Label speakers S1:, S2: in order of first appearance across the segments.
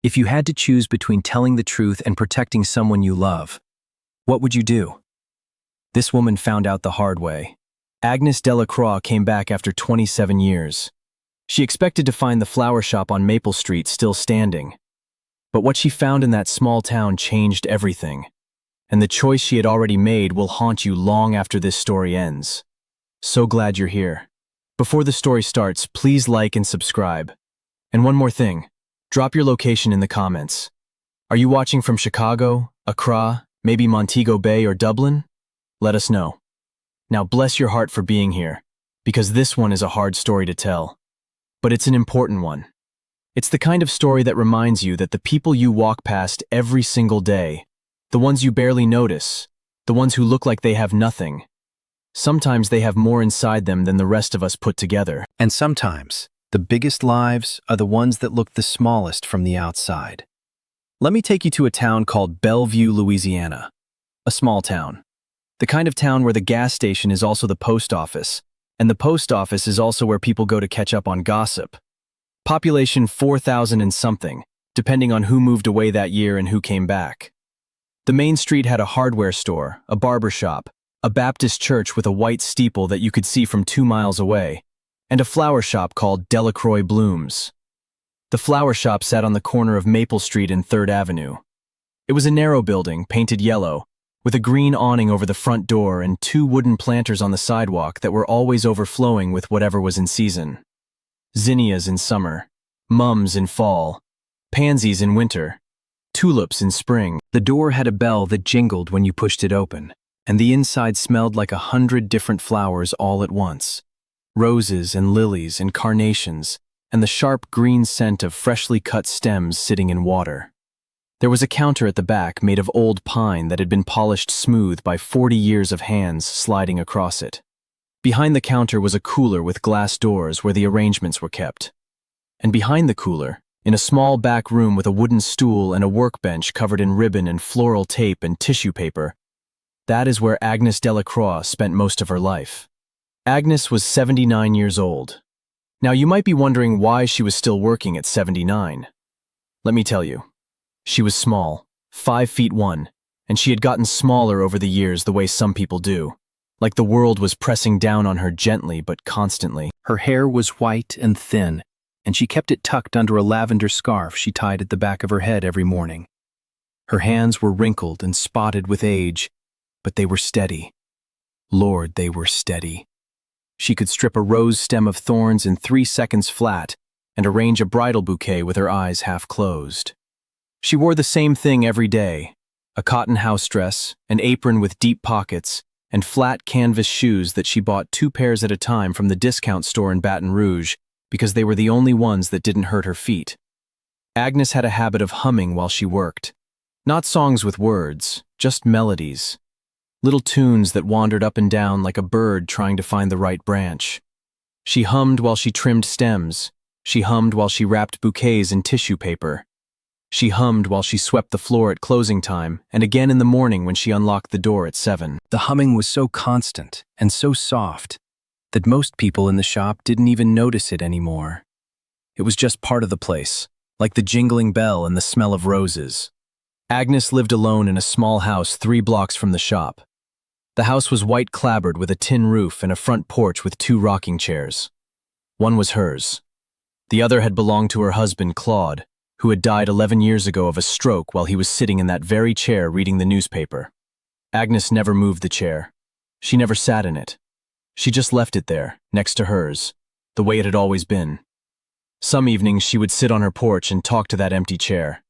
S1: If you had to choose between telling the truth and protecting someone you love, what would you do? This woman found out the hard way. Agnes Delacroix came back after 27 years. She expected to find the flower shop on Maple Street still standing. But what she found in that small town changed everything. And the choice she had already made will haunt you long after this story ends. So glad you're here. Before the story starts, please like and subscribe. And one more thing. Drop your location in the comments. Are you watching from Chicago, Accra, maybe Montego Bay or Dublin? Let us know. Now bless your heart for being here, because this one is a hard story to tell. But it's an important one. It's the kind of story that reminds you that the people you walk past every single day, the ones you barely notice, the ones who look like they have nothing, sometimes they have more inside them than the rest of us put together.
S2: And sometimes, the biggest lives are the ones that look the smallest from the outside. Let me take you to a town called Bellevue, Louisiana. A small town. The kind of town where the gas station is also the post office, and the post office is also where people go to catch up on gossip. Population 4,000 and something, depending on who moved away that year and who came back. The main street had a hardware store, a barber shop, a Baptist church with a white steeple that you could see from 2 miles away, and a flower shop called Delacroix Blooms. The flower shop sat on the corner of Maple Street and 3rd Avenue. It was a narrow building, painted yellow, with a green awning over the front door and 2 wooden planters on the sidewalk that were always overflowing with whatever was in season. Zinnias in summer, mums in fall, pansies in winter, tulips in spring. The door had a bell that jingled when you pushed it open, and the inside smelled like 100 different flowers all at once. Roses and lilies and carnations, and the sharp green scent of freshly cut stems sitting in water. There was a counter at the back made of old pine that had been polished smooth by 40 years of hands sliding across it. Behind the counter was a cooler with glass doors where the arrangements were kept. And behind the cooler, in a small back room with a wooden stool and a workbench covered in ribbon and floral tape and tissue paper, that is where Agnes Delacroix spent most of her life. Agnes was 79 years old. Now you might be wondering why she was still working at 79. Let me tell you. She was small, 5'1", and she had gotten smaller over the years the way some people do, like the world was pressing down on her gently but constantly. Her hair was white and thin, and she kept it tucked under a lavender scarf she tied at the back of her head every morning. Her hands were wrinkled and spotted with age, but they were steady. Lord, they were steady. She could strip a rose stem of thorns in 3 seconds flat and arrange a bridal bouquet with her eyes half closed. She wore the same thing every day, a cotton house dress, an apron with deep pockets, and flat canvas shoes that she bought 2 pairs at a time from the discount store in Baton Rouge because they were the only ones that didn't hurt her feet. Agnes had a habit of humming while she worked. Not songs with words, just melodies. Little tunes that wandered up and down like a bird trying to find the right branch. She hummed while she trimmed stems. She hummed while she wrapped bouquets in tissue paper. She hummed while she swept the floor at closing time, and again in the morning when she unlocked the door at 7.
S1: The humming was so constant and so soft that most people in the shop didn't even notice it anymore. It was just part of the place, like the jingling bell and the smell of roses. Agnes lived alone in a small house 3 blocks from the shop. The house was white clapboard with a tin roof and a front porch with 2 rocking chairs. One was hers. The other had belonged to her husband, Claude, who had died 11 years ago of a stroke while he was sitting in that very chair reading the newspaper. Agnes never moved the chair. She never sat in it. She just left it there, next to hers, the way it had always been. Some evenings she would sit on her porch and talk to that empty chair.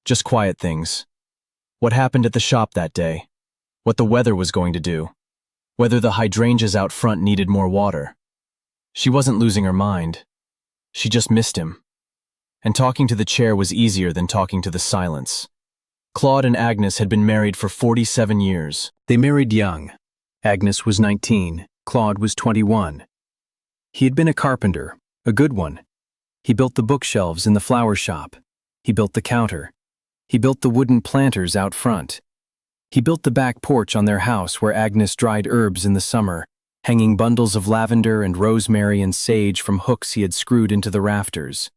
S1: Just quiet things. What happened at the shop that day? What the weather was going to do? Whether the hydrangeas out front needed more water? She wasn't losing her mind. She just missed him. And talking to the chair was easier than talking to the silence. Claude and Agnes had been married for 47 years.
S2: They married young. Agnes was 19, Claude was 21. He had been a carpenter, a good one. He built the bookshelves in the flower shop. He built the counter. He built the wooden planters out front. He built the back porch on their house where Agnes dried herbs in the summer, hanging bundles of lavender and rosemary and sage from hooks he had screwed into the rafters.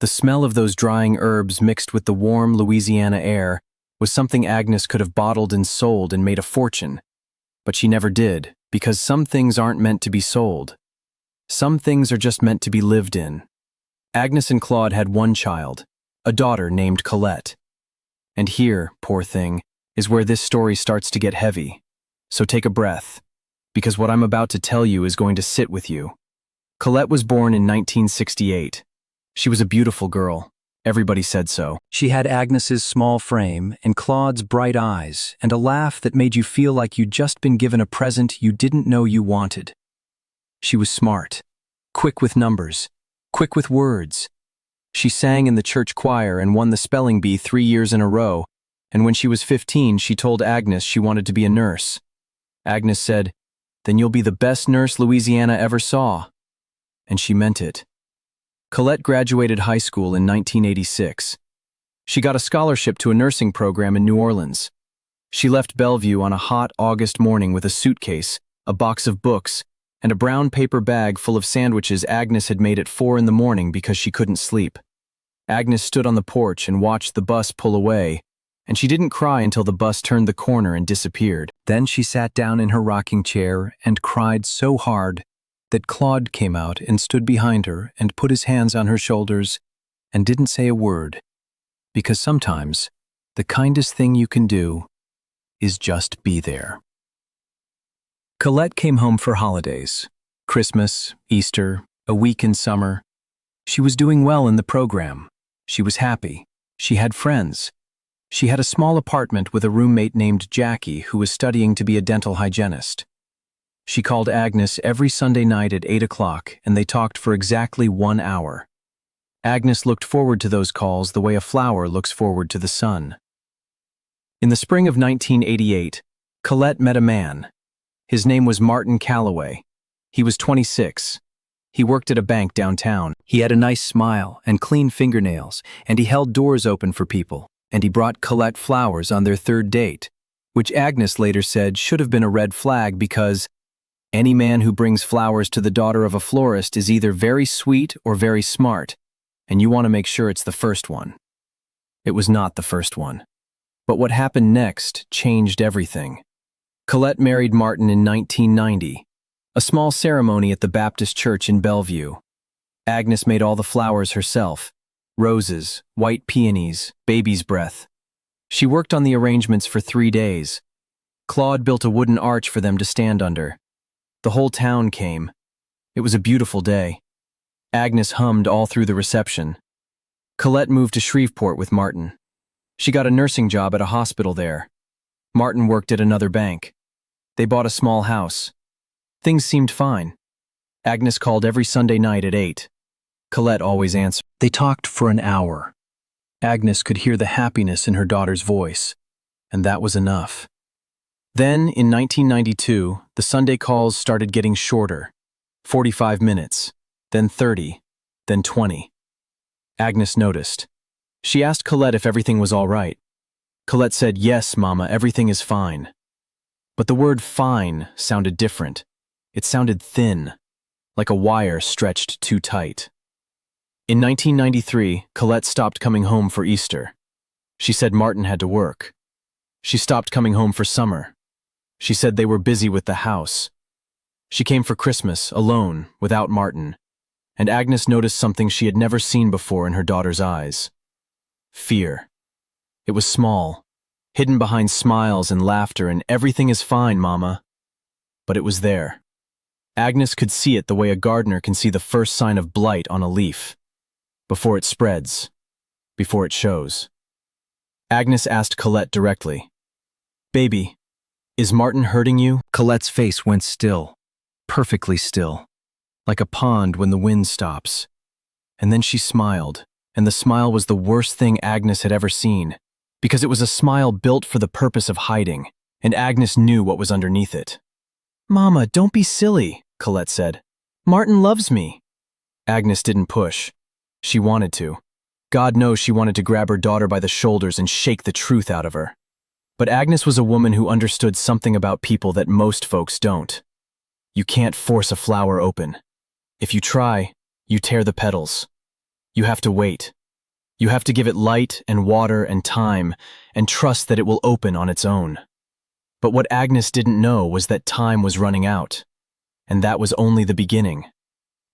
S2: The smell of those drying herbs mixed with the warm Louisiana air was something Agnes could have bottled and sold and made a fortune. But she never did, because some things aren't meant to be sold. Some things are just meant to be lived in. Agnes and Claude had one child, a daughter named Colette. And here, poor thing, is where this story starts to get heavy. So take a breath, because what I'm about to tell you is going to sit with you. Colette was born in 1968. She was a beautiful girl. Everybody said so.
S1: She had Agnes's small frame and Claude's bright eyes and a laugh that made you feel like you'd just been given a present you didn't know you wanted. She was smart, quick with numbers, quick with words. She sang in the church choir and won the spelling bee 3 years in a row, and when she was 15, she told Agnes she wanted to be a nurse. Agnes said, "Then you'll be the best nurse Louisiana ever saw." And she meant it. Colette graduated high school in 1986. She got a scholarship to a nursing program in New Orleans. She left Bellevue on a hot August morning with a suitcase, a box of books, and a brown paper bag full of sandwiches Agnes had made at 4 in the morning because she couldn't sleep. Agnes stood on the porch and watched the bus pull away, and she didn't cry until the bus turned the corner and disappeared. Then she sat down in her rocking chair and cried so hard that Claude came out and stood behind her and put his hands on her shoulders and didn't say a word, because sometimes the kindest thing you can do is just be there. Colette came home for holidays, Christmas, Easter, a week in summer. She was doing well in the program. She was happy. She had friends. She had a small apartment with a roommate named Jackie who was studying to be a dental hygienist. She called Agnes every Sunday night at 8 o'clock, and they talked for exactly 1 hour. Agnes looked forward to those calls the way a flower looks forward to the sun. In the spring of 1988, Colette met a man. His name was Martin Calloway. He was 26. He worked at a bank downtown. He had a nice smile and clean fingernails, and he held doors open for people, and he brought Colette flowers on their third date, which Agnes later said should have been a red flag because any man who brings flowers to the daughter of a florist is either very sweet or very smart, and you want to make sure it's the first one. It was not the first one. But what happened next changed everything. Colette married Martin in 1990, a small ceremony at the Baptist Church in Bellevue. Agnes made all the flowers herself, roses, white peonies, baby's breath. She worked on the arrangements for 3 days. Claude built a wooden arch for them to stand under. The whole town came. It was a beautiful day. Agnes hummed all through the reception. Colette moved to Shreveport with Martin. She got a nursing job at a hospital there. Martin worked at another bank. They bought a small house. Things seemed fine. Agnes called every Sunday night at 8. Colette always answered. They talked for an hour. Agnes could hear the happiness in her daughter's voice, and that was enough. Then, in 1992, the Sunday calls started getting shorter. 45 minutes, then 30, then 20. Agnes noticed. She asked Colette if everything was all right. Colette said, "Yes, Mama, everything is fine." But the word fine sounded different. It sounded thin, like a wire stretched too tight. In 1993, Colette stopped coming home for Easter. She said Martin had to work. She stopped coming home for summer. She said they were busy with the house. She came for Christmas, alone, without Martin, and Agnes noticed something she had never seen before in her daughter's eyes. Fear. It was small, hidden behind smiles and laughter and "Everything is fine, Mama." But it was there. Agnes could see it the way a gardener can see the first sign of blight on a leaf. Before it spreads, before it shows. Agnes asked Colette directly, "Baby, is Martin hurting you?" Colette's face went still, perfectly still, like a pond when the wind stops. And then she smiled, and the smile was the worst thing Agnes had ever seen, because it was a smile built for the purpose of hiding, and Agnes knew what was underneath it. "Mama, don't be silly," Colette said. "Martin loves me." Agnes didn't push. She wanted to. God knows she wanted to grab her daughter by the shoulders and shake the truth out of her. But Agnes was a woman who understood something about people that most folks don't. You can't force a flower open. If you try, you tear the petals.
S2: You have to wait. You have to give it light and water and time and trust that it will open on its own. But what Agnes didn't know was that time was running out. And that was only the beginning.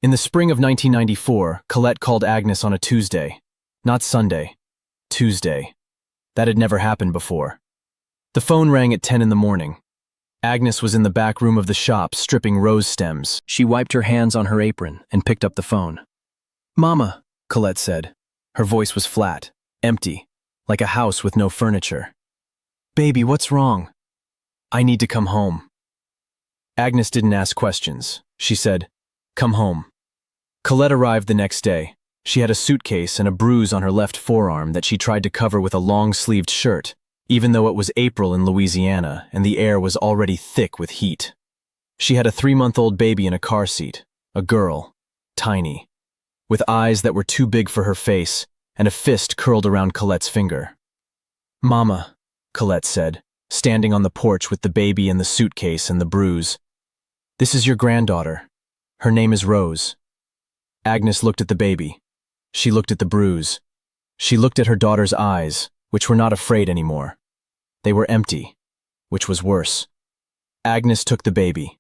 S2: In the spring of 1994, Colette called Agnes on a Tuesday. Not Sunday. Tuesday. That had never happened before. The phone rang at 10 in the morning. Agnes was in the back room of the shop stripping rose stems. She wiped her hands on her apron and picked up the phone. "Mama," Colette said. Her voice was flat, empty, like a house with no furniture. "Baby, what's wrong?" "I need to come home." Agnes didn't ask questions. She said, "Come home." Colette arrived the next day. She had a suitcase and a bruise on her left forearm that she tried to cover with a long-sleeved shirt, even though it was April in Louisiana and the air was already thick with heat. She had a 3-month-old baby in a car seat, a girl, tiny, with eyes that were too big for her face and a fist curled around Colette's finger. "Mama," Colette said, standing on the porch with the baby and the suitcase and the bruise. "This is your granddaughter. Her name is Rose." Agnes looked at the baby. She looked at the bruise. She looked at her daughter's eyes, which were not afraid anymore. They were empty, which was worse. Agnes took the baby.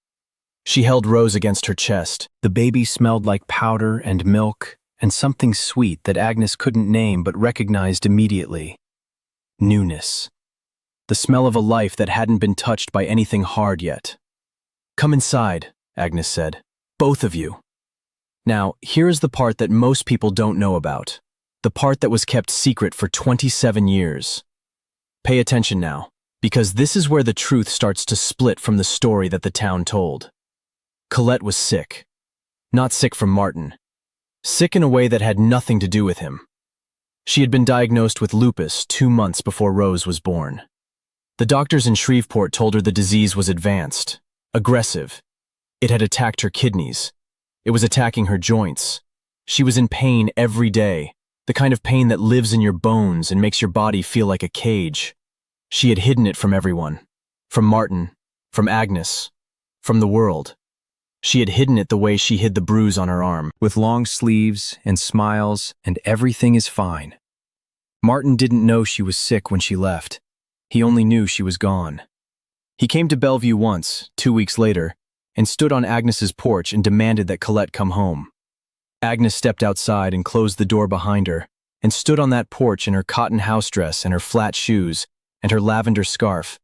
S2: She held Rose against her chest. The baby smelled like powder and milk and something sweet that Agnes couldn't name but recognized immediately. Newness. The smell of a life that hadn't been touched by anything hard yet. "Come inside," Agnes said. "Both of you." Now, here is the part that most people don't know about. The part that was kept secret for 27 years. Pay attention now, because this is where the truth starts to split from the story that the town told. Colette was sick. Not sick from Martin. Sick in a way that had nothing to do with him. She had been diagnosed with lupus 2 months before Rose was born. The doctors in Shreveport told her the disease was advanced, aggressive. It had attacked her kidneys. It was attacking her joints. She was in pain every day, the kind of pain that lives in your bones and makes your body feel like a cage. She had hidden it from everyone. From Martin, from Agnes, from the world. She had hidden it the way she hid the bruise on her arm, with long sleeves and smiles and everything is fine. Martin didn't know she was sick when she left. He only knew she was gone. He came to Bellevue once, 2 weeks later, and stood on Agnes's porch and demanded that Colette come home. Agnes stepped outside and closed the door behind her, and stood on that porch in her cotton house dress and her flat shoes and her lavender scarf,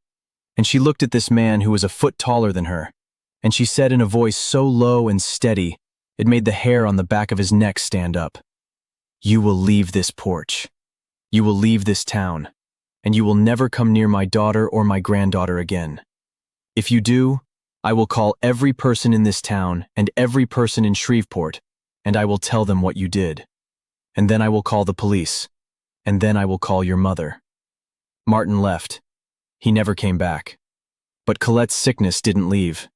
S2: and she looked at this man who was a foot taller than her, and she said in a voice so low and steady, it made the hair on the back of his neck stand up, "You will leave this porch. You will leave this town, and you will never come near my daughter or my granddaughter again. If you do, I will call every person in this town and every person in Shreveport, and I will tell them what you did. And then I will call the police, and then I will call your mother." Martin left. He never came back. But Colette's sickness didn't leave.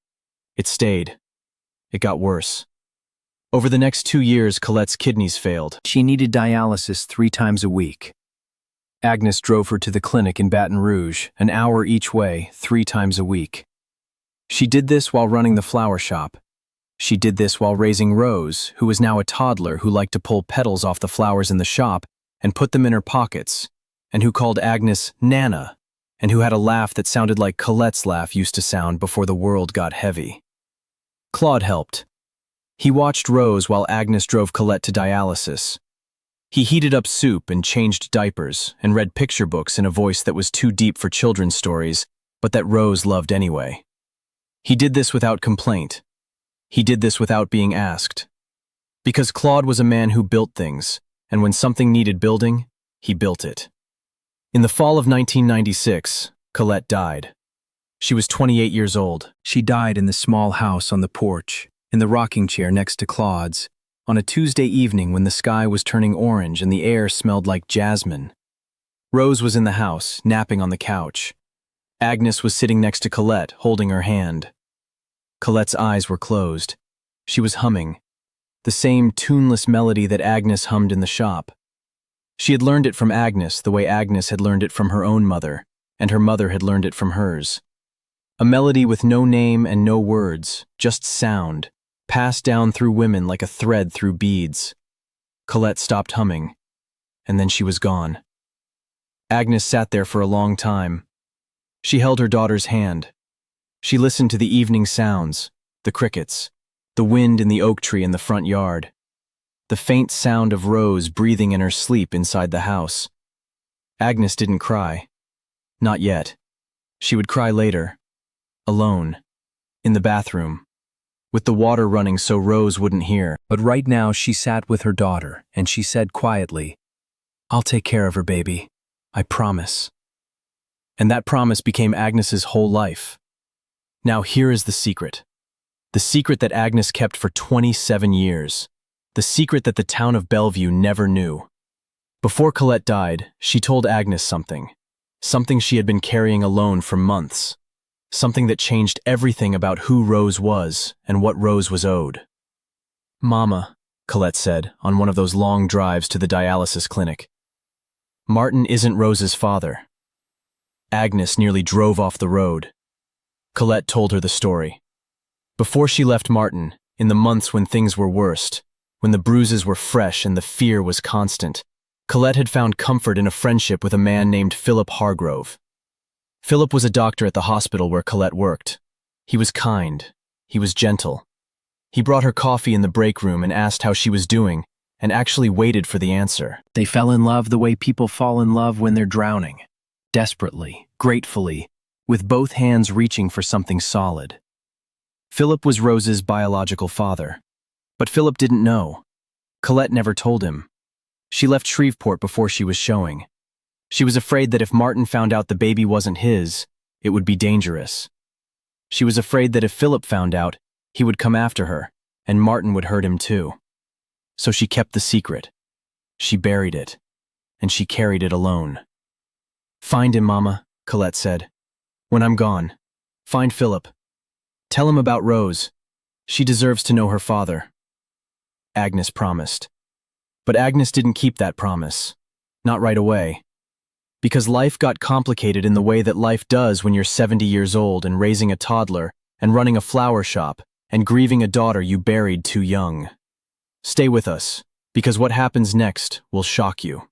S2: It stayed. It got worse. Over the next 2 years, Colette's kidneys failed. She needed dialysis 3 times a week. Agnes drove her to the clinic in Baton Rouge, an hour each way, 3 times a week. She did this while running the flower shop. She did this while raising Rose, who was now a toddler who liked to pull petals off the flowers in the shop and put them in her pockets, and who called Agnes Nana, and who had a laugh that sounded like Colette's laugh used to sound before the world got heavy. Claude helped. He watched Rose while Agnes drove Colette to dialysis. He heated up soup and changed diapers and read picture books in a voice that was too deep for children's stories, but that Rose loved anyway. He did this without complaint. He did this without being asked. Because Claude was a man who built things, and when something needed building, he built it. In the fall of 1996, Colette died. She was 28 years old. She died in the small house on the porch, in the rocking chair next to Claude's, on a Tuesday evening when the sky was turning orange and the air smelled like jasmine. Rose was in the house, napping on the couch. Agnes was sitting next to Colette, holding her hand. Colette's eyes were closed. She was humming, the same tuneless melody that Agnes hummed in the shop. She had learned it from Agnes the way Agnes had learned it from her own mother, and her mother had learned it from hers. A melody with no name and no words, just sound, passed down through women like a thread through beads. Colette stopped humming, and then she was gone. Agnes sat there for a long time. She held her daughter's hand. She listened to the evening sounds, the crickets, the wind in the oak tree in the front yard, the faint sound of Rose breathing in her sleep inside the house. Agnes didn't cry. Not yet. She would cry later, alone, in the bathroom, with the water running so Rose wouldn't hear. But right now she sat with her daughter, and she said quietly, "I'll take care of her, baby. I promise." And that promise became Agnes's whole life. Now here is the secret. The secret that Agnes kept for 27 years. The secret that the town of Bellevue never knew. Before Colette died, she told Agnes something. Something she had been carrying alone for months. Something that changed everything about who Rose was and what Rose was owed. "Mama," Colette said on one of those long drives to the dialysis clinic, "Martin isn't Rose's father." Agnes nearly drove off the road. Colette told her the story. Before she left Martin, in the months when things were worst, when the bruises were fresh and the fear was constant, Colette had found comfort in a friendship with a man named Philip Hargrove. Philip was a doctor at the hospital where Colette worked. He was kind. He was gentle. He brought her coffee in the break room and asked how she was doing, and actually waited for the answer. They fell in love the way people fall in love when they're drowning. Desperately, gratefully, with both hands reaching for something solid. Philip was Rose's biological father. But Philip didn't know. Colette never told him. She left Shreveport before she was showing. She was afraid that if Martin found out the baby wasn't his, it would be dangerous. She was afraid that if Philip found out, he would come after her, and Martin would hurt him too. So she kept the secret. She buried it, and she carried it alone. "Find him, Mama," Colette said. "When I'm gone, find Philip. Tell him about Rose. She deserves to know her father." Agnes promised. But Agnes didn't keep that promise. Not right away. Because life got complicated in the way that life does when you're 70 years old and raising a toddler and running a flower shop and grieving a daughter you buried too young. Stay with us, because what happens next will shock you.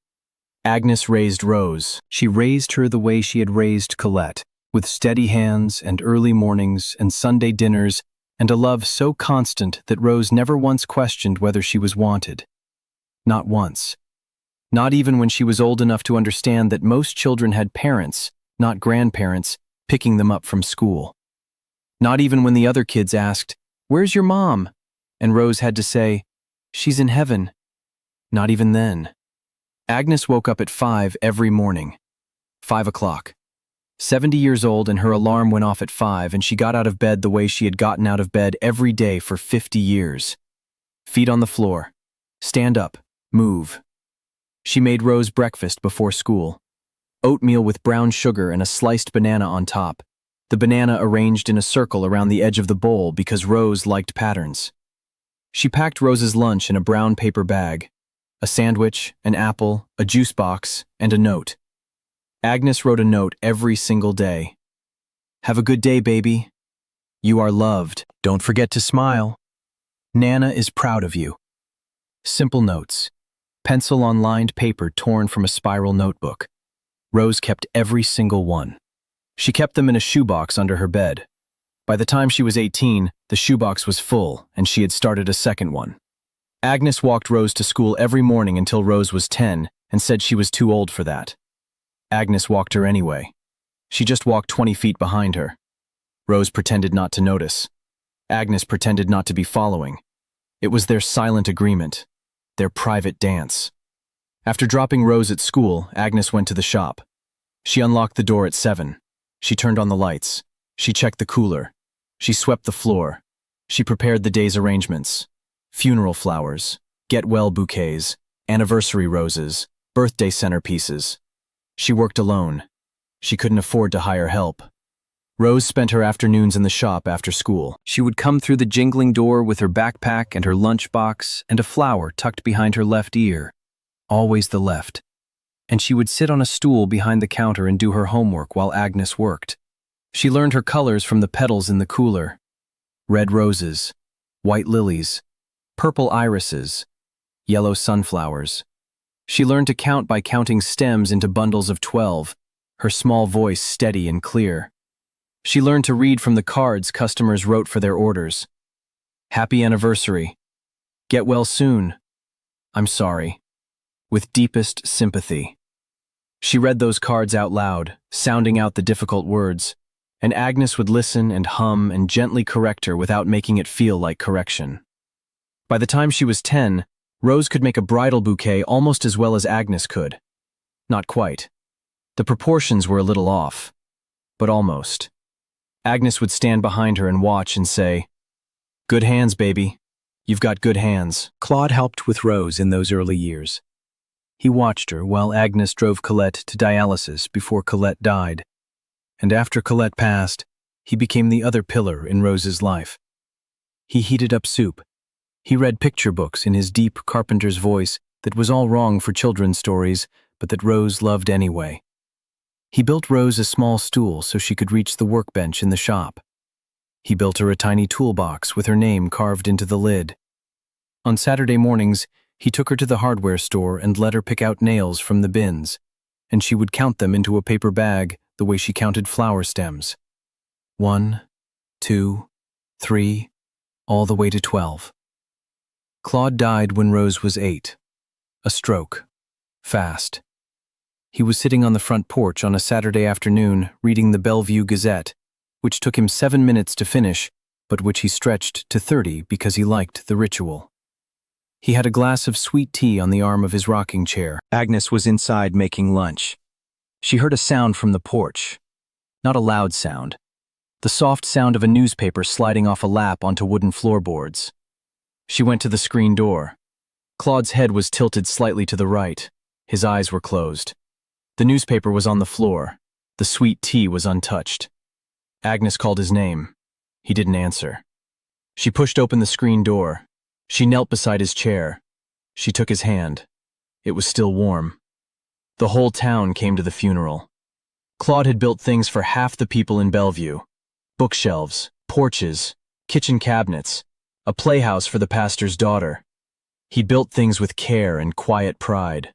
S2: Agnes raised Rose. She raised her the way she had raised Colette, with steady hands and early mornings and Sunday dinners and a love so constant that Rose never once questioned whether she was wanted. Not once. Not even when she was old enough to understand that most children had parents, not grandparents, picking them up from school. Not even when the other kids asked, "Where's your mom?" and Rose had to say, "She's in heaven." Not even then. Agnes woke up at 5 every morning. 5 o'clock. 70 years old, and her alarm went off at 5, and she got out of bed the way she had gotten out of bed every day for 50 years. Feet on the floor. Stand up. Move. She made Rose breakfast before school. Oatmeal with brown sugar and a sliced banana on top. The banana arranged in a circle around the edge of the bowl because Rose liked patterns. She packed Rose's lunch in a brown paper bag. A sandwich, an apple, a juice box, and a note. Agnes wrote a note every single day. "Have a good day, baby. You are loved. Don't forget to smile. Nana is proud of you." Simple notes. Pencil on lined paper torn from a spiral notebook. Rose kept every single one. She kept them in a shoebox under her bed. By the time she was 18, the shoebox was full, and she had started a second one. Agnes walked Rose to school every morning until Rose was 10 and said she was too old for that. Agnes walked her anyway. She just walked 20 feet behind her. Rose pretended not to notice. Agnes pretended not to be following. It was their silent agreement, their private dance. After dropping Rose at school, Agnes went to the shop. She unlocked the door at 7. She turned on the lights. She checked the cooler. She swept the floor. She prepared the day's arrangements. Funeral flowers, get-well bouquets, anniversary roses, birthday centerpieces. She worked alone. She couldn't afford to hire help. Rose spent her afternoons in the shop after school. She would come through the jingling door with her backpack and her lunchbox and a flower tucked behind her left ear, always the left. And she would sit on a stool behind the counter and do her homework while Agnes worked. She learned her colors from the petals in the cooler. Red roses, white lilies, purple irises, yellow sunflowers. She learned to count by counting stems into bundles of 12, her small voice steady and clear. She learned to read from the cards customers wrote for their orders. Happy anniversary. Get well soon. I'm sorry. With deepest sympathy. She read those cards out loud, sounding out the difficult words, and Agnes would listen and hum and gently correct her without making it feel like correction. By the time she was 10, Rose could make a bridal bouquet almost as well as Agnes could. Not quite. The proportions were a little off, but almost. Agnes would stand behind her and watch and say, "Good hands, baby. You've got good hands."
S1: Claude helped with Rose in those early years. He watched her while Agnes drove Colette to dialysis before Colette died. And after Colette passed, he became the other pillar in Rose's life. He heated up soup. He read picture books in his deep carpenter's voice that was all wrong for children's stories, but that Rose loved anyway. He built Rose a small stool so she could reach the workbench in the shop. He built her a tiny toolbox with her name carved into the lid. On Saturday mornings, he took her to the hardware store and let her pick out nails from the bins, and she would count them into a paper bag the way she counted flower stems. 1, 2, 3, all the way to 12. Claude died when Rose was 8. A stroke. Fast. He was sitting on the front porch on a Saturday afternoon reading the Bellevue Gazette, which took him 7 minutes to finish, but which he stretched to 30 because he liked the ritual. He had a glass of sweet tea on the arm of his rocking chair. Agnes was inside making lunch. She heard a sound from the porch. Not a loud sound. The soft sound of a newspaper sliding off a lap onto wooden floorboards. She went to the screen door. Claude's head was tilted slightly to the right. His eyes were closed. The newspaper was on the floor. The sweet tea was untouched. Agnes called his name. He didn't answer. She pushed open the screen door. She knelt beside his chair. She took his hand. It was still warm. The whole town came to the funeral. Claude had built things for half the people in Bellevue. Bookshelves, porches, kitchen cabinets, a playhouse for the pastor's daughter. He built things with care and quiet pride.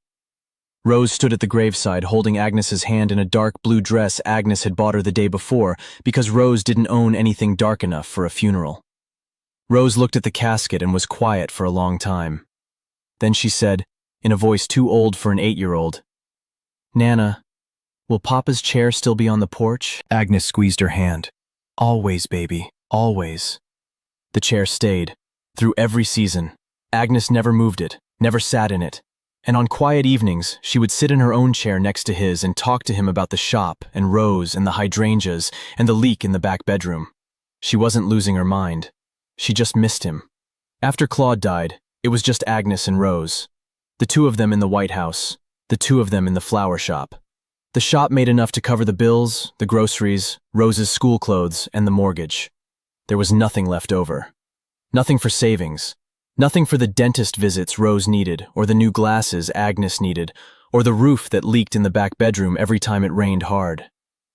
S1: Rose stood at the graveside holding Agnes's hand in a dark blue dress Agnes had bought her the day before because Rose didn't own anything dark enough for a funeral. Rose looked at the casket and was quiet for a long time. Then she said, in a voice too old for an 8-year-old, "Nana, will Papa's chair still be on the porch?" Agnes squeezed her hand. "Always, baby, always." The chair stayed, through every season. Agnes never moved it, never sat in it. And on quiet evenings, she would sit in her own chair next to his and talk to him about the shop and Rose and the hydrangeas and the leak in the back bedroom. She wasn't losing her mind. She just missed him. After Claude died, it was just Agnes and Rose. The two of them in the White House, the two of them in the flower shop. The shop made enough to cover the bills, the groceries, Rose's school clothes, and the mortgage. There was nothing left over. Nothing for savings. Nothing for the dentist visits Rose needed, or the new glasses Agnes needed, or the roof that leaked in the back bedroom every time it rained hard.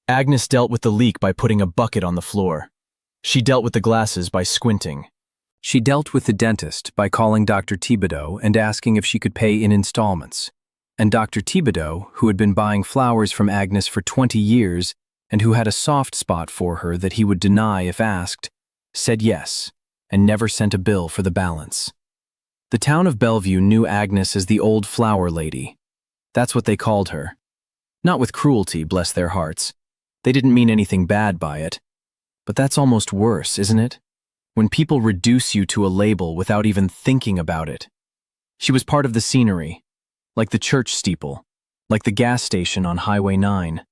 S1: Agnes dealt with the leak by putting a bucket on the floor. She dealt with the glasses by squinting. She dealt with the dentist by calling Dr. Thibodeau and asking if she could pay in installments. And Dr. Thibodeau, who had been buying flowers from Agnes for 20 years and who had a soft spot for her that he would deny if asked, said yes, and never sent a bill for the balance. The town of Bellevue knew Agnes as the old flower lady. That's what they called her. Not with cruelty, bless their hearts. They didn't mean anything bad by it. But that's almost worse, isn't it? When people reduce you to a label without even thinking about it. She was part of the scenery, like the church steeple, like the gas station on Highway 9,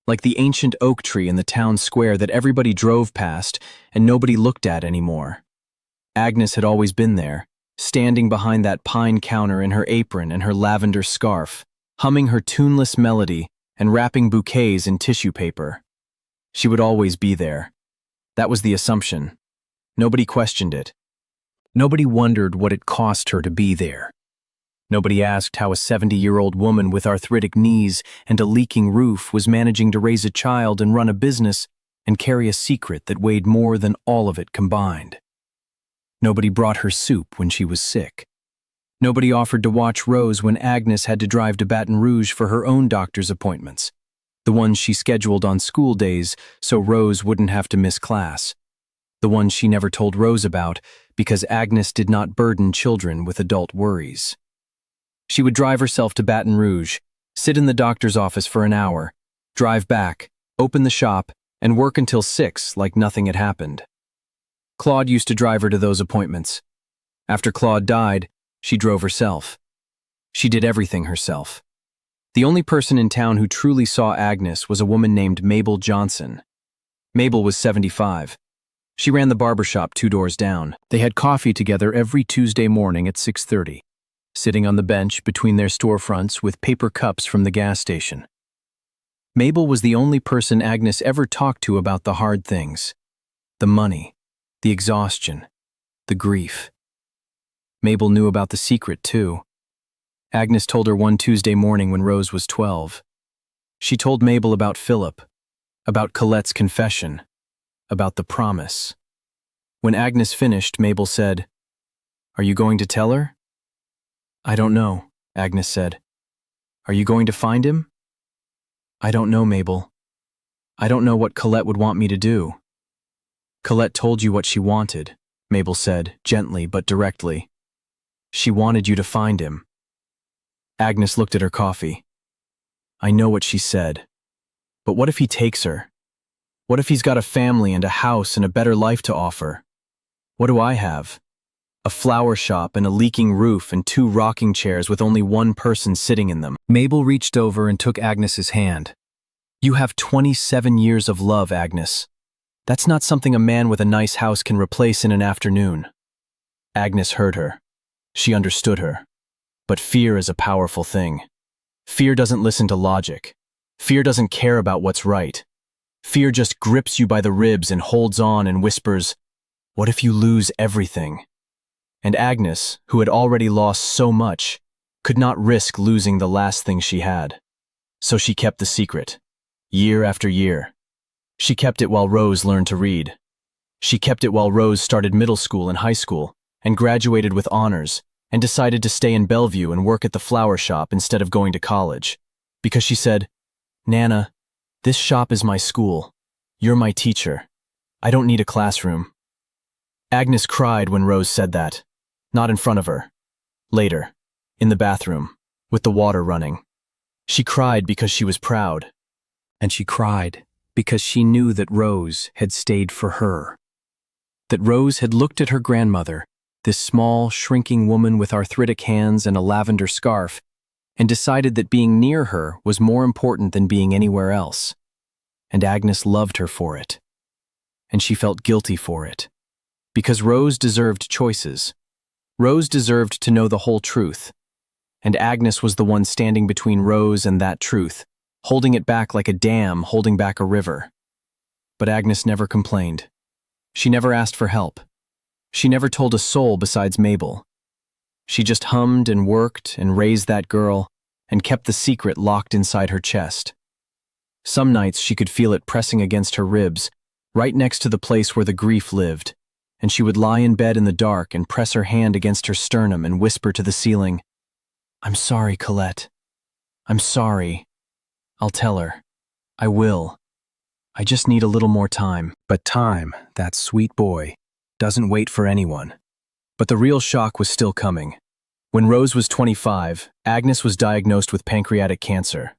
S1: like the ancient oak tree in the town square that everybody drove past and nobody looked at anymore. Agnes had always been there, standing behind that pine counter in her apron and her lavender scarf, humming her tuneless melody and wrapping bouquets in tissue paper. She would always be there. That was the assumption. Nobody questioned it. Nobody wondered what it cost her to be there. Nobody asked how a 70-year-old woman with arthritic knees and a leaking roof was managing to raise a child and run a business and carry a secret that weighed more than all of it combined. Nobody brought her soup when she was sick. Nobody offered to watch Rose when Agnes had to drive to Baton Rouge for her own doctor's appointments, the ones she scheduled on school days so Rose wouldn't have to miss class, the ones she never told Rose about because Agnes did not burden children with adult worries. She would drive herself to Baton Rouge, sit in the doctor's office for an hour, drive back, open the shop, and work until 6 like nothing had happened. Claude used to drive her to those appointments. After Claude died, she drove herself. She did everything herself. The only person in town who truly saw Agnes was a woman named Mabel Johnson. Mabel was 75. She ran the barbershop 2 doors down. They had coffee together every Tuesday morning at 6:30, sitting on the bench between their storefronts with paper cups from the gas station. Mabel was the only person Agnes ever talked to about the hard things, the money, the exhaustion, the grief. Mabel knew about the secret, too. Agnes told her one Tuesday morning when Rose was 12. She told Mabel about Philip, about Colette's confession, about the promise. When Agnes finished, Mabel said, "Are you going to tell her?" "I don't know," Agnes said. "Are you going to find him?" "I don't know, Mabel. I don't know what Colette would want me to do." "Colette told you what she wanted," Mabel said, gently but directly. "She wanted you to find him." Agnes looked at her coffee. "I know what she said. But what if he takes her? What if he's got a family and a house and a better life to offer? What do I have? A flower shop and a leaking roof and 2 rocking chairs with only one person sitting in them." Mabel reached over and took Agnes's hand. "You have 27 years of love, Agnes. That's not something a man with a nice house can replace in an afternoon." Agnes heard her. She understood her. But fear is a powerful thing. Fear doesn't listen to logic. Fear doesn't care about what's right. Fear just grips you by the ribs and holds on and whispers, "What if you lose everything?" And Agnes, who had already lost so much, could not risk losing the last thing she had. So she kept the secret, year after year. She kept it while Rose learned to read. She kept it while Rose started middle school and high school and graduated with honors and decided to stay in Bellevue and work at the flower shop instead of going to college. Because she said, "Nana, this shop is my school. You're my teacher. I don't need a classroom." Agnes cried when Rose said that. Not in front of her. Later, in the bathroom, with the water running. She cried because she was proud. And she cried because she knew that Rose had stayed for her. That Rose had looked at her grandmother, this small, shrinking woman with arthritic hands and a lavender scarf, and decided that being near her was more important than being anywhere else. And Agnes loved her for it. And she felt guilty for it. Because Rose deserved choices. Rose deserved to know the whole truth. And Agnes was the one standing between Rose and that truth, holding it back like a dam holding back a river. But Agnes never complained. She never asked for help. She never told a soul besides Mabel. She just hummed and worked and raised that girl and kept the secret locked inside her chest. Some nights she could feel it pressing against her ribs, right next to the place where the grief lived, and she would lie in bed in the dark and press her hand against her sternum and whisper to the ceiling, "I'm sorry, Colette. I'm sorry. I'll tell her. I will. I just need a little more time." But time, that sweet boy, doesn't wait for anyone. But the real shock was still coming. When Rose was 25, Agnes was diagnosed with pancreatic cancer.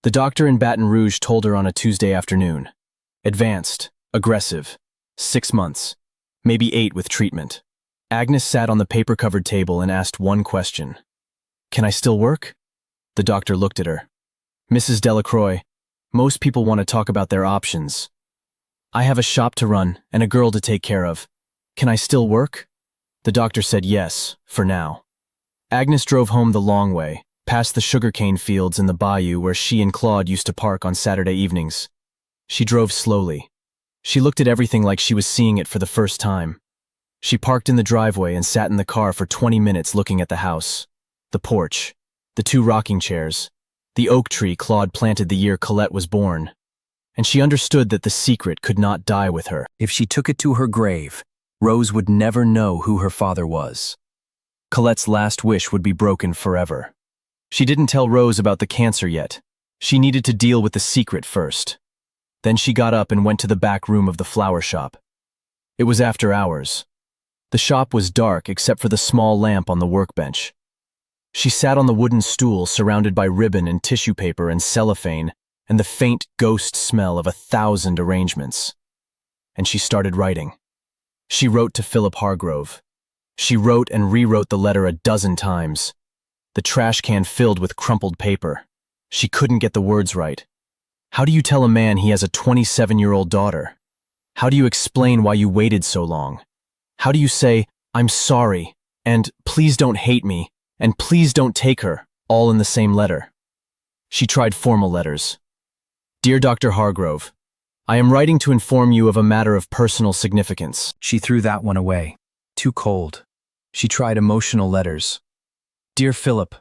S1: The doctor in Baton Rouge told her on a Tuesday afternoon. Advanced, aggressive, 6 months, maybe 8 with treatment. Agnes sat on the paper-covered table and asked one question. "Can I still work?" The doctor looked at her. "Mrs. Delacroix, most people want to talk about their options. I have a shop to run and a girl to take care of. Can I still work?" The doctor said yes, for now. Agnes drove home the long way, past the sugarcane fields in the bayou where she and Claude used to park on Saturday evenings. She drove slowly. She looked at everything like she was seeing it for the first time. She parked in the driveway and sat in the car for 20 minutes looking at the house, the porch, the 2 rocking chairs, the oak tree Claude planted the year Colette was born. And she understood that the secret could not die with her. If she took it to her grave, Rose would never know who her father was.
S2: Colette's last wish would be broken forever. She didn't tell Rose about the cancer yet. She needed to deal with the secret first. Then she got up and went to the back room of the flower shop. It was after hours. The shop was dark except for the small lamp on the workbench. She sat on the wooden stool surrounded by ribbon and tissue paper and cellophane and the faint ghost smell of 1,000 arrangements. And she started writing. She wrote to Philip Hargrove. She wrote and rewrote the letter 12 times. The trash can filled with crumpled paper. She couldn't get the words right. How do you tell a man he has a 27-year-old daughter? How do you explain why you waited so long? How do you say, "I'm sorry," and "please don't hate me," and "please don't take her," all in the same letter? She tried formal letters. Dear Dr. Hargrove, I am writing to inform you of a matter of personal significance.
S1: She threw that one away. Too cold. She tried emotional letters. Dear Philip,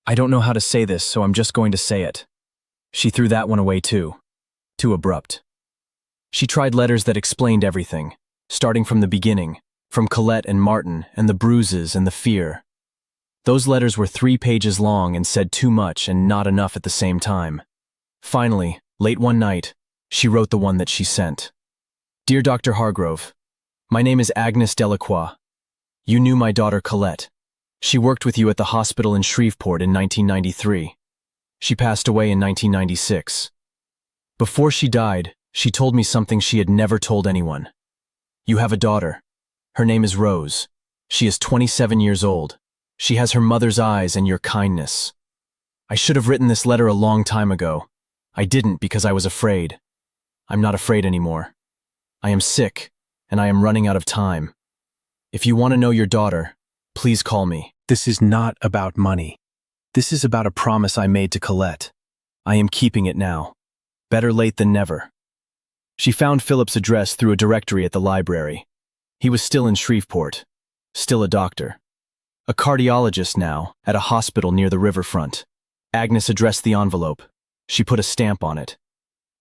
S1: I don't know how to say this, so I'm just going to say it. She threw that one away too. Too abrupt. She tried letters that explained everything, starting from the beginning, from Colette and Martin and the bruises and the fear. Those letters were 3 pages long and said too much and not enough at the same time. Finally, late one night, she wrote the one that she sent. Dear Dr. Hargrove, my name is Agnes Delacroix. You knew my daughter Colette. She worked with you at the hospital in Shreveport in 1993. She passed away in 1996. Before she died, she told me something she had never told anyone. You have a daughter. Her name is Rose. She is 27 years old. She has her mother's eyes and your kindness. I should have written this letter a long time ago. I didn't because I was afraid. I'm not afraid anymore. I am sick, and I am running out of time. If you want to know your daughter, please call me.
S2: This is not about money. This is about a promise I made to Colette. I am keeping it now. Better late than never. She found Philip's address through a directory at the library. He was still in Shreveport, still a doctor. A cardiologist now, at a hospital near the riverfront. Agnes addressed the envelope. She put a stamp on it.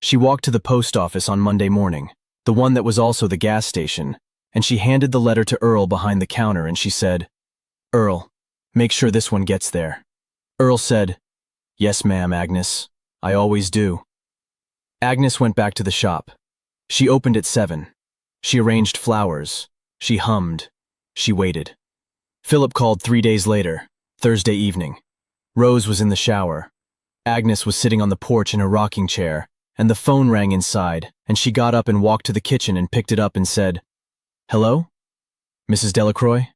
S2: She walked to the post office on Monday morning, the one that was also the gas station, and she handed the letter to Earl behind the counter and she said, "Earl, make sure this one gets there." Earl said, "Yes, ma'am, Agnes. I always do." Agnes went back to the shop. She opened at 7. She arranged flowers. She hummed. She waited. Philip called 3 days later, Thursday evening. Rose was in the shower. Agnes was sitting on the porch in a rocking chair, and the phone rang inside, and she got up and walked to the kitchen and picked it up and said, "Hello? Mrs. Delacroix?"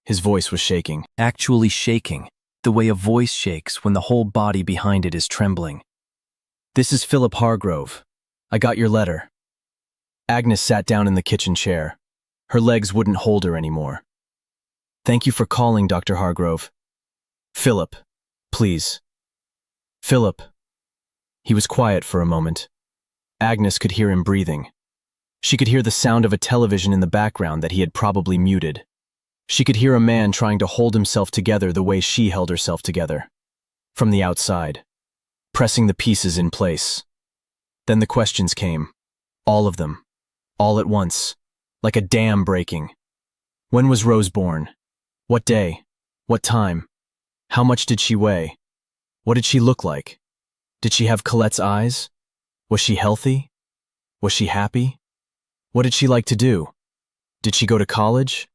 S2: His voice was shaking. Actually shaking, the way a voice shakes when the whole body behind it is trembling. "This is Philip Hargrove. I got your letter." Agnes sat down in the kitchen chair. Her legs wouldn't hold her anymore. "Thank you for calling, Dr. Hargrove." "Philip, please." "Philip." He was quiet for a moment. Agnes could hear him breathing. She could hear the sound of a television in the background that he had probably muted. She could hear a man trying to hold himself together the way she held herself together. From the outside, pressing the pieces in place. Then the questions came. All of them. All at once. Like a dam breaking. When was Rose born? What day? What time? How much did she weigh? What did she look like? Did she have Colette's eyes? Was she healthy? Was she happy? What did she like to do? Did she go to college?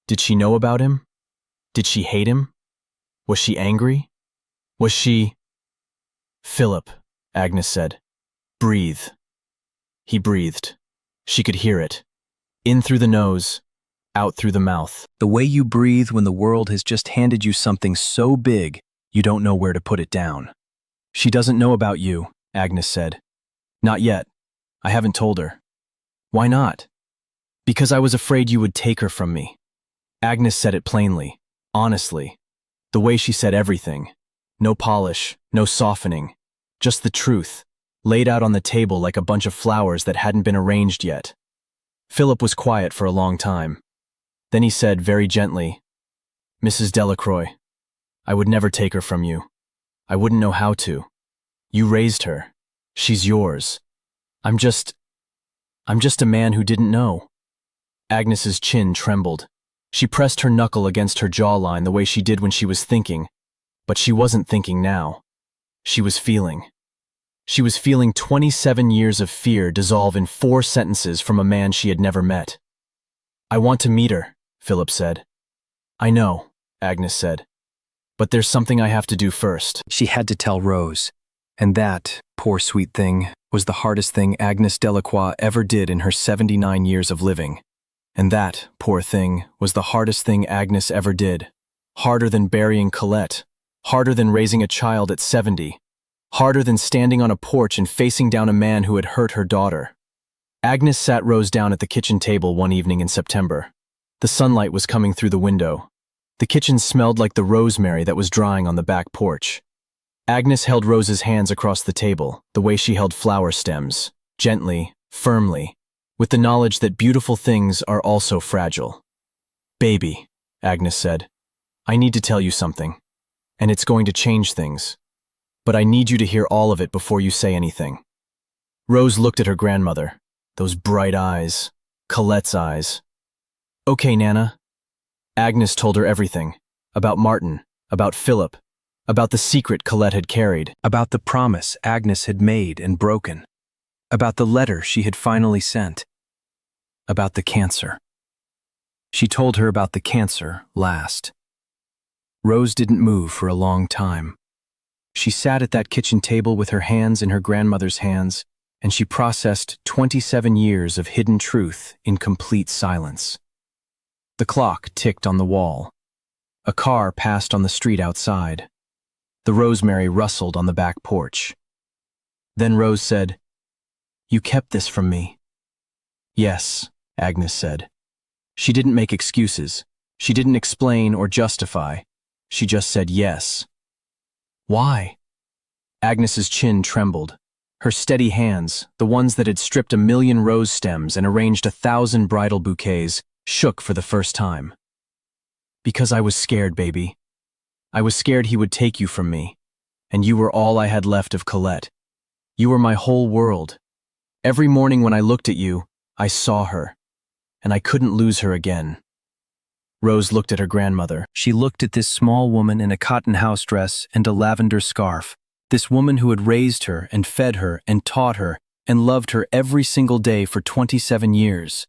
S2: Did she know about him? Did she hate him? Was she angry? Was she... "Philip," Agnes said. "Breathe." He breathed. She could hear it. In through the nose, out through the mouth. The way you breathe when the world has just handed you something so big you don't know where to put it down. "She doesn't know about you," Agnes said. "Not yet. I haven't told her." "Why not?" "Because I was afraid you would take her from me." Agnes said it plainly, honestly. The way she said everything. No polish, no softening. Just the truth, laid out on the table like a bunch of flowers that hadn't been arranged yet. Philip was quiet for a long time. Then he said very gently, "Mrs. Delacroix, I would never take her from you. I wouldn't know how to. You raised her. She's yours. I'm just a man who didn't know." Agnes's chin trembled. She pressed her knuckle against her jawline the way she did when she was thinking, but she wasn't thinking now. She was feeling. She was feeling 27 years of fear dissolve in 4 sentences from a man she had never met. "I want to meet her," Philip said. "I know," Agnes said. "But there's something I have to do first."
S1: She had to tell Rose, and that, poor sweet thing, was the hardest thing Agnes Delacroix ever did in her 79 years of living. And that, poor thing, was the hardest thing Agnes ever did. Harder than burying Colette, harder than raising a child at 70, harder than standing on a porch and facing down a man who had hurt her daughter. Agnes sat Rose down at the kitchen table one evening in September. The sunlight was coming through the window. The kitchen smelled like the rosemary that was drying on the back porch. Agnes held Rose's hands across the table, the way she held flower stems, gently, firmly, with the knowledge that beautiful things are also fragile. "Baby," Agnes said, "I need to tell you something, and it's going to change things. But I need you to hear all of it before you say anything." Rose looked at her grandmother, those bright eyes, Colette's eyes. "Okay, Nana." Agnes told her everything, about Martin, about Philip, about the secret Colette had carried, about the promise Agnes had made and broken, about the letter she had finally sent, about the cancer. She told her about the cancer last. Rose didn't move for a long time. She sat at that kitchen table with her hands in her grandmother's hands, and she processed 27 years of hidden truth in complete silence. The clock ticked on the wall. A car passed on the street outside. The rosemary rustled on the back porch. Then Rose said, "You kept this from me." "Yes," Agnes said. She didn't make excuses. She didn't explain or justify. She just said yes. "Why?" Agnes's chin trembled. Her steady hands, the ones that had stripped 1,000,000 rose stems and arranged 1,000 bridal bouquets, shook for the first time. "Because I was scared, baby. I was scared he would take you from me, and you were all I had left of Colette. You were my whole world. Every morning when I looked at you, I saw her, and I couldn't lose her again." Rose looked at her grandmother. She looked at this small woman in a cotton house dress and a lavender scarf, this woman who had raised her and fed her and taught her and loved her every single day for 27 years.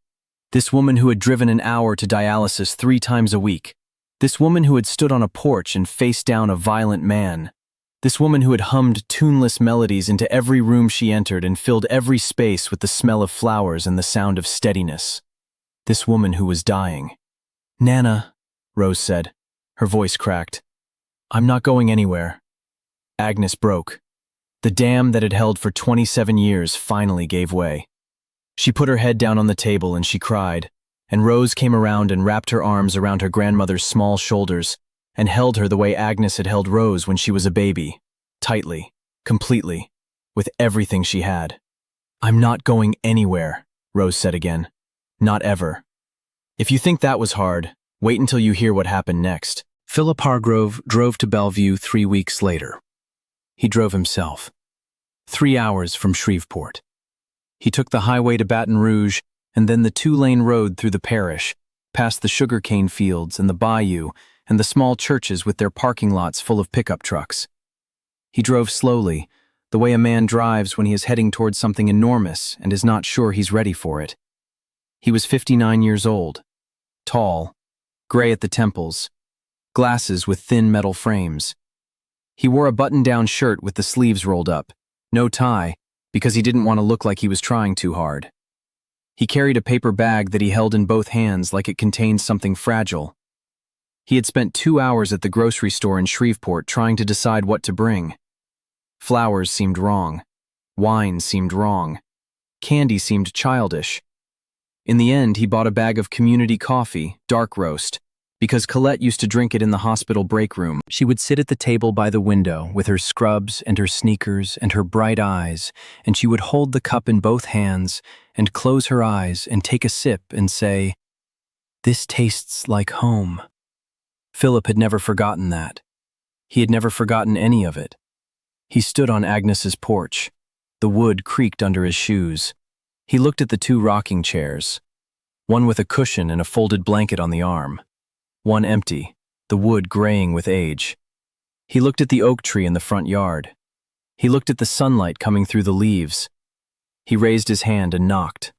S1: This woman who had driven an hour to dialysis 3 times a week. This woman who had stood on a porch and faced down a violent man. This woman who had hummed tuneless melodies into every room she entered and filled every space with the smell of flowers and the sound of steadiness. This woman who was dying. "Nana," Rose said. Her voice cracked. "I'm not going anywhere." Agnes broke. The dam that had held for 27 years finally gave way. She put her head down on the table and she cried, and Rose came around and wrapped her arms around her grandmother's small shoulders and held her the way Agnes had held Rose when she was a baby, tightly, completely, with everything she had. "I'm not going anywhere," Rose said again. "Not ever. If you think that was hard, wait until you hear what happened next." Philip Hargrove drove to Bellevue 3 weeks later. He drove himself. 3 hours from Shreveport. He took the highway to Baton Rouge and then the 2-lane road through the parish, past the sugarcane fields and the bayou and the small churches with their parking lots full of pickup trucks. He drove slowly, the way a man drives when he is heading towards something enormous and is not sure he's ready for it. He was 59 years old, tall, gray at the temples, glasses with thin metal frames. He wore a button-down shirt with the sleeves rolled up, no tie, because he didn't want to look like he was trying too hard. He carried a paper bag that he held in both hands like it contained something fragile. He had spent 2 hours at the grocery store in Shreveport trying to decide what to bring. Flowers seemed wrong. Wine seemed wrong. Candy seemed childish. In the end, he bought a bag of community coffee, dark roast, because Colette used to drink it in the hospital break room. She would sit at the table by the window with her scrubs and her sneakers and her bright eyes, and she would hold the cup in both hands and close her eyes and take a sip and say, "This tastes like home." Philip had never forgotten that. He had never forgotten any of it. He stood on Agnes's porch. The wood creaked under his shoes. He looked at the 2 rocking chairs, one with a cushion and a folded blanket on the arm. one empty, the wood graying with age. He looked at the oak tree in the front yard. He looked at the sunlight coming through the leaves. He raised his hand and knocked.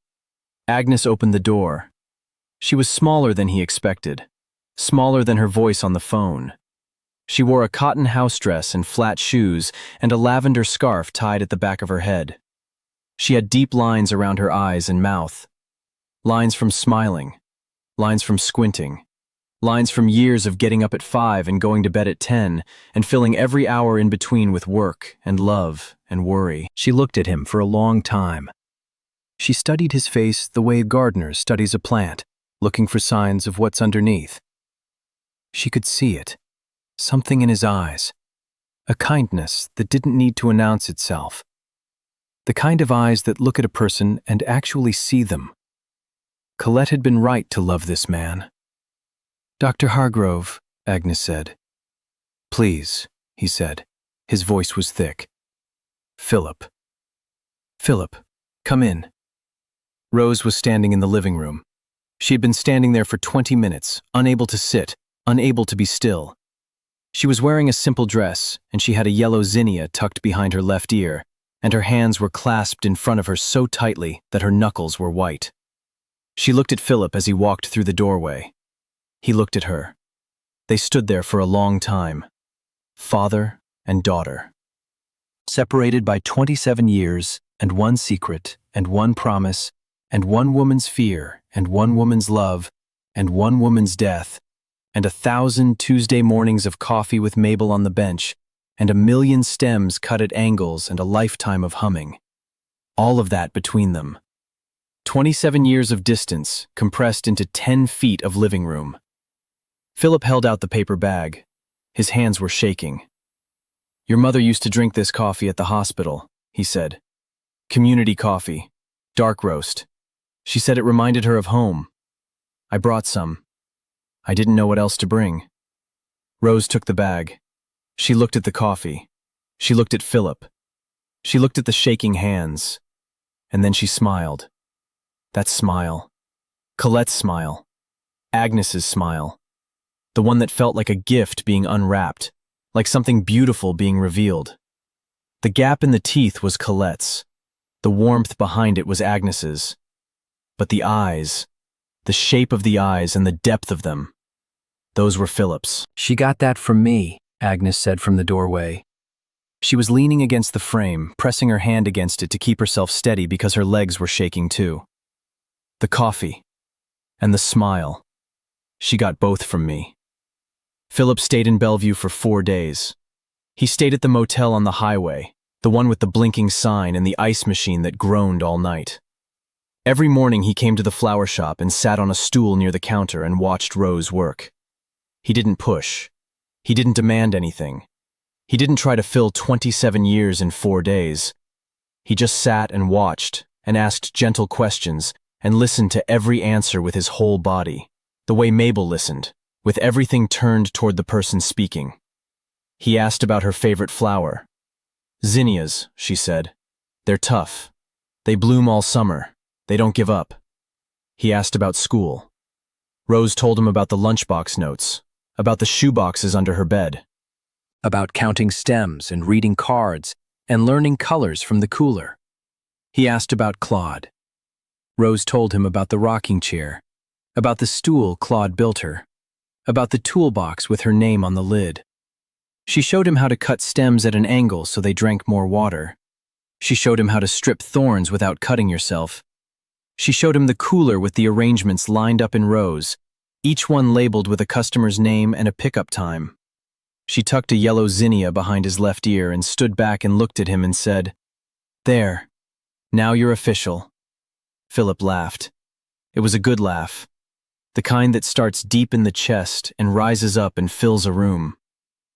S1: Agnes opened the door. She was smaller than he expected, smaller than her voice on the phone. She wore a cotton house dress and flat shoes and a lavender scarf tied at the back of her head. She had deep lines around her eyes and mouth. Lines from smiling, lines from squinting, lines from years of getting up at 5 and going to bed at 10 and filling every hour in between with work and love and worry. She looked at him for a long time. She studied his face the way a gardener studies a plant, looking for signs of what's underneath. She could see it, something in his eyes, a kindness that didn't need to announce itself. The kind of eyes that look at a person and actually see them. Colette had been right to love this man. "Dr. Hargrove," Agnes said. "Please," he said. His voice was thick. "Philip. Philip, come in." Rose was standing in the living room. She had been standing there for 20 minutes, unable to sit, unable to be still. She was wearing a simple dress, and she had a yellow zinnia tucked behind her left ear, and her hands were clasped in front of her so tightly that her knuckles were white. She looked at Philip as he walked through the doorway. He looked at her. They stood there for a long time, father and daughter, separated by 27 years and one secret and one promise and one woman's fear and one woman's love and one woman's death and 1,000 Tuesday mornings of coffee with Mabel on the bench and 1,000,000 stems cut at angles and a lifetime of humming. All of that between them. 27 years of distance compressed into 10 feet of living room. Philip held out the paper bag. His hands were shaking. "Your mother used to drink this coffee at the hospital," he said. "Community coffee. Dark roast. She said it reminded her of home. I brought some. I didn't know what else to bring." Rose took the bag. She looked at the coffee. She looked at Philip. She looked at the shaking hands. And then she smiled. That smile. Colette's smile. Agnes's smile. The one that felt like a gift being unwrapped, like something beautiful being revealed. The gap in the teeth was Colette's. The warmth behind it was Agnes's. But the eyes, the shape of the eyes and the depth of them, those were Philip's. "She got that from me," Agnes said from the doorway. She was leaning against the frame, pressing her hand against it to keep herself steady because her legs were shaking too. The coffee and the smile. She got both from me. Philip stayed in Bellevue for 4 days. He stayed at the motel on the highway, the one with the blinking sign and the ice machine that groaned all night. Every morning he came to the flower shop and sat on a stool near the counter and watched Rose work. He didn't push. He didn't demand anything. He didn't try to fill 27 years in 4 days. He just sat and watched and asked gentle questions and listened to every answer with his whole body, the way Mabel listened, with everything turned toward the person speaking. He asked about her favorite flower. "Zinnias," she said. "They're tough. They bloom all summer. They don't give up." He asked about school. Rose told him about the lunchbox notes, about the shoeboxes under her bed, about counting stems and reading cards and learning colors from the cooler. He asked about Claude. Rose told him about the rocking chair, about the stool Claude built her, about the toolbox with her name on the lid. She showed him how to cut stems at an angle so they drank more water. She showed him how to strip thorns without cutting yourself. She showed him the cooler with the arrangements lined up in rows, each one labeled with a customer's name and a pickup time. She tucked a yellow zinnia behind his left ear and stood back and looked at him and said, "There, now you're official." Philip laughed. It was a good laugh, the kind that starts deep in the chest and rises up and fills a room.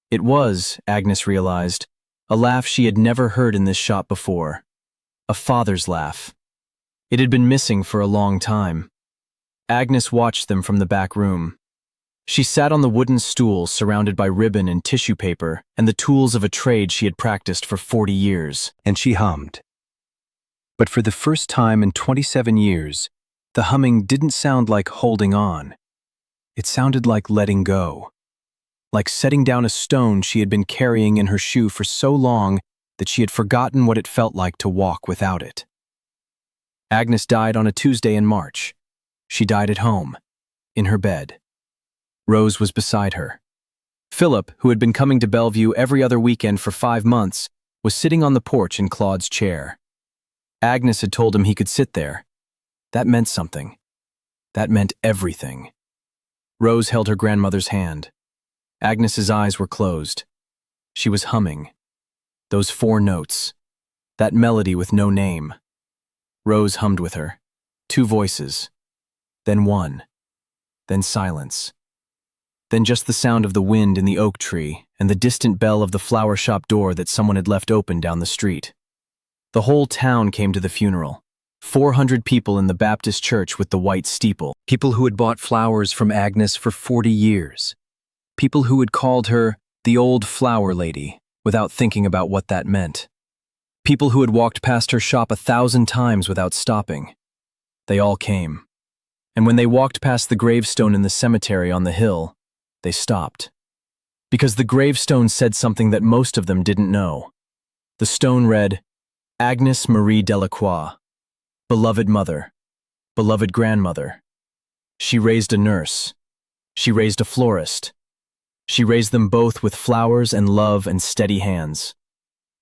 S1: It was, Agnes realized, a laugh she had never heard in this shop before. A father's laugh. It had been missing for a long time. Agnes watched them from the back room. She sat on the wooden stool surrounded by ribbon and tissue paper and the tools of a trade she had practiced for 40 years, and she hummed. But for the first time in 27 years, the humming didn't sound like holding on.
S2: It sounded like letting go, like setting down a stone she had been carrying in her shoe for so long that she had forgotten what it felt like to walk without it. Agnes died on a Tuesday in March. She died at home, in her bed. Rose was beside her. Philip, who had been coming to Bellevue every other weekend for 5 months, was sitting on the porch in Claude's chair. Agnes had told him he could sit there. That meant something. That meant everything. Rose held her grandmother's hand. Agnes's eyes were closed. She was humming. Those 4 notes. That melody with no name. Rose hummed with her. 2 voices. Then 1. Then silence. Then just the sound of the wind in the oak tree and the distant bell of the flower shop door that someone had left open down the street. The whole town came to the funeral. 400 people in the Baptist church with the white steeple. People who had bought flowers from Agnes for 40 years. People who had called her the old flower lady without thinking about what that meant. People who had walked past her shop 1,000 times without stopping. They all came. And when they walked past the gravestone in the cemetery on the hill, they stopped. Because the gravestone said something that most of them didn't know. The stone read, Agnes Marie Delacroix, beloved mother, beloved grandmother. She raised a nurse. She raised a florist. She raised them both with flowers and love and steady hands.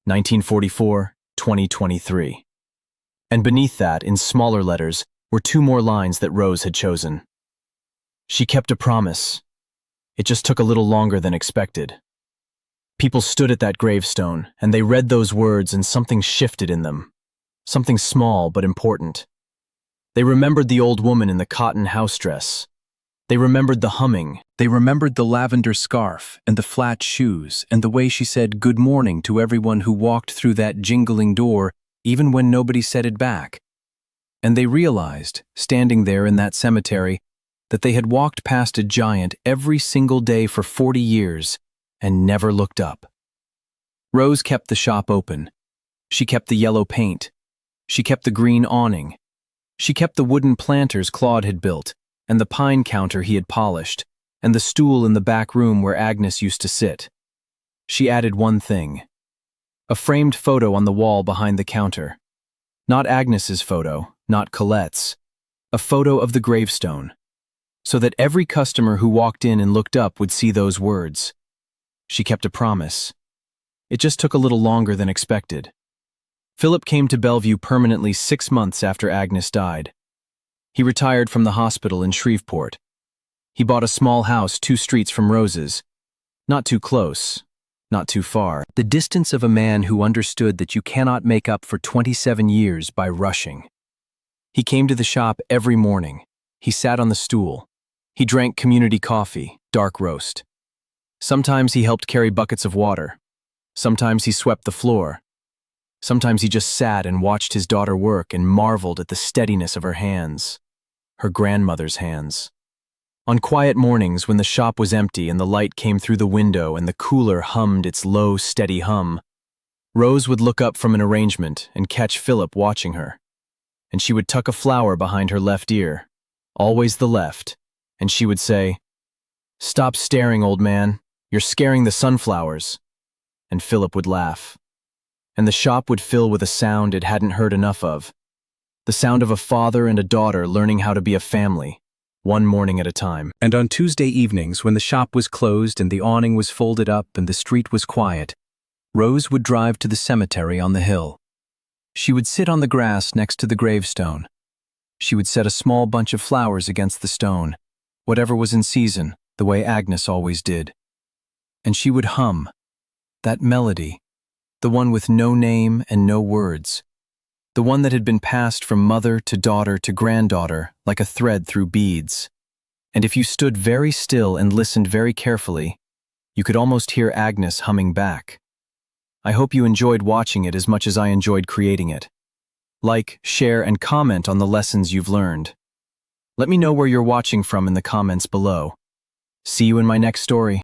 S2: 1944, 2023. And beneath that, in smaller letters, were 2 more lines that Rose had chosen. She kept a promise. It just took a little longer than expected. People stood at that gravestone, and they read those words, and something shifted in them. Something small but important. They remembered the old woman in the cotton house dress. They remembered the humming. They remembered the lavender scarf and the flat shoes and the way she said good morning to everyone who walked through that jingling door, even when nobody said it back. And they realized, standing there in that cemetery, that they had walked past a giant every single day for 40 years and never looked up. Rose kept the shop open. She kept the yellow paint. She kept the green awning. She kept the wooden planters Claude had built, and the pine counter he had polished, and the stool in the back room where Agnes used to sit. She added one thing. A framed photo on the wall behind the counter. Not Agnes's photo, not Colette's. A photo of the gravestone. So that every customer who walked in and looked up would see those words. She kept a promise. It just took a little longer than expected. Philip came to Bellevue permanently 6 months after Agnes died. He retired from the hospital in Shreveport. He bought a small house 2 streets from Rose's. Not too close, not too far. The distance of a man who understood that you cannot make up for 27 years by rushing. He came to the shop every morning. He sat on the stool. He drank community coffee, dark roast. Sometimes he helped carry buckets of water. Sometimes he swept the floor. Sometimes he just sat and watched his daughter work and marveled at the steadiness of her hands. Her grandmother's hands. On quiet mornings when the shop was empty and the light came through the window and the cooler hummed its low, steady hum, Rose would look up from an arrangement and catch Philip watching her. And she would tuck a flower behind her left ear, always the left, and she would say, "Stop staring, old man. You're scaring the sunflowers." And Philip would laugh. And the shop would fill with a sound it hadn't heard enough of. The sound of a father and a daughter learning how to be a family, one morning at a time. And on Tuesday evenings, when the shop was closed and the awning was folded up and the street was quiet, Rose would drive to the cemetery on the hill. She would sit on the grass next to the gravestone. She would set a small bunch of flowers against the stone, whatever was in season, the way Agnes always did. And she would hum, that melody, the one with no name and no words, the one that had been passed from mother to daughter to granddaughter like a thread through beads. And if you stood very still and listened very carefully, you could almost hear Agnes humming back. I hope you enjoyed watching it as much as I enjoyed creating it. Like, share, and comment on the lessons you've learned. Let me know where you're watching from in the comments below. See you in my next story.